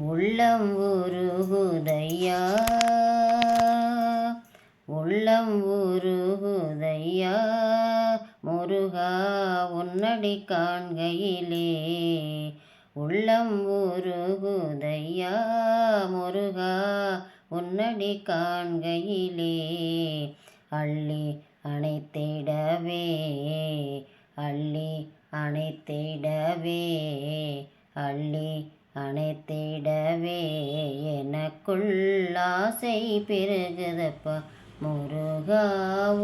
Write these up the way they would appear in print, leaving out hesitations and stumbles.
உள்ளம் உருகுதையா உள்ளம் உருகுதையா முருகா உன்னடி காண்கையிலே உள்ளம் உருகுதையா முருகா உன்னடி காண்கையிலே அள்ளி அணைத்திடவே அள்ளி அணைத்திடவே அள்ளி அணைத்திடவே எனக்குள் ஆசை பெருகுதப்பா முருகா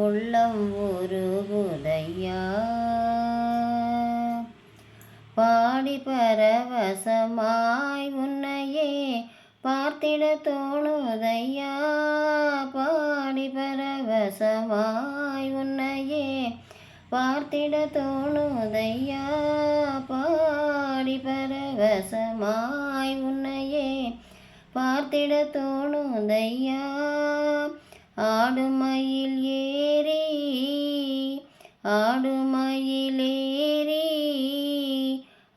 உள்ளம் உருகுதையா பாடி பரவசமாய் உன்னையே பார்த்திட தோணுதையா பாடி பரவசமாய் உன்னையே பார்த்திட தோணுதையா பாடி பரவசமாய் உன்னையே பார்த்திட தோணுதையா ஆடுமயில் ஏறி ஆடுமயில் ஏறி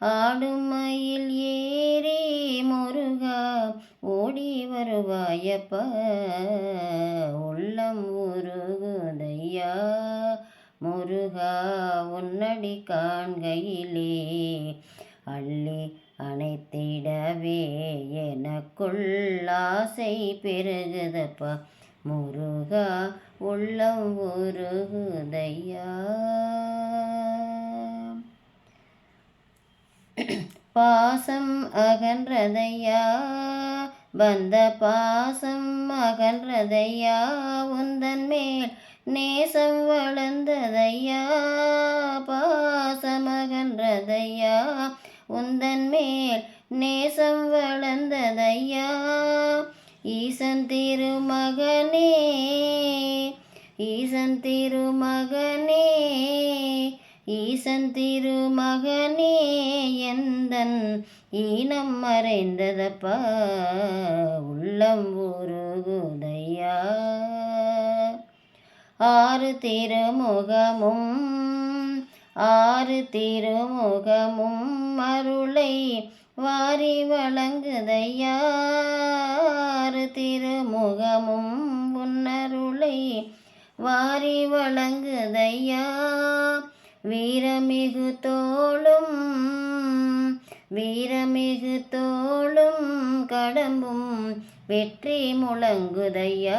ஆடுமயில் ஏறி முருகா ஓடி வருவாயப்பா உள்ளம் உருகுதையா முருகா உன்னடி காண்கையிலே அள்ளி அணைத்திடவே எனக்குள் ஆசை பெருகுதப்பா முருகா உள்ளம் உருகுதையா பாசம் அகன்றதையா வந்த பாசம் அகன்றதையா உந்தன் மேல் நேசம் வளர்ந்ததையா பாசம் அகன்றதையா உந்தன் மேல் நேசம் வளர்ந்ததையா ஈசன் திருமகனே ஈசன் திருமகனே ஈசன் திருமகனே எந்தன் ஈனம் மறைந்ததப்பா உள்ளம் உருகுதையா ஆறு திருமுகமும் அருளை வாரி வழங்குதையா ஆறு திருமுகமும் உன்னருளை வாரி வழங்குதையா வீரமிகு தோளும் கடம்பும் வெற்றி முழங்குதையா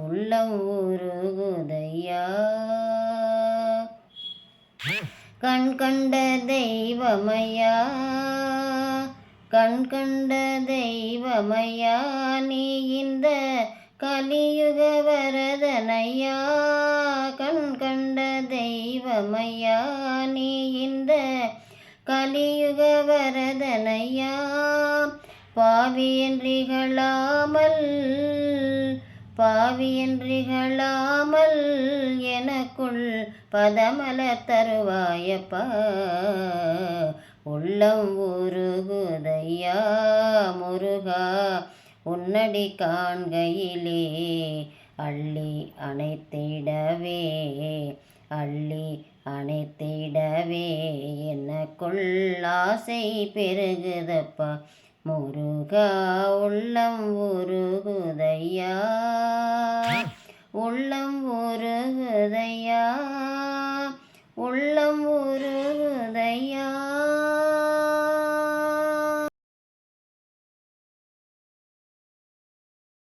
உள்ளம் உருகுதையா கண் கண்ட தெய்வமையா கண் கண்ட தெய்வமையா நீ இந்த கலியுக வரதனையா கண் கண்ட தெய்வமையா நீ இந்த கலியுக வரதனையா பாவியன்றிகளாமல் எனக்குள் பதமலர் தருவாயப்பா உள்ளம் உருகுதையா முருகா உன்னடி காண்கையிலே அள்ளி அணைத்திடவே அள்ளி அணைத்திடவே எனக்குள் ஆசை பெருகுதப்பா முருகா உள்ளம் உருகுதையா உள்ளம் உருகுதையா உள்ளம் உருகுதையா.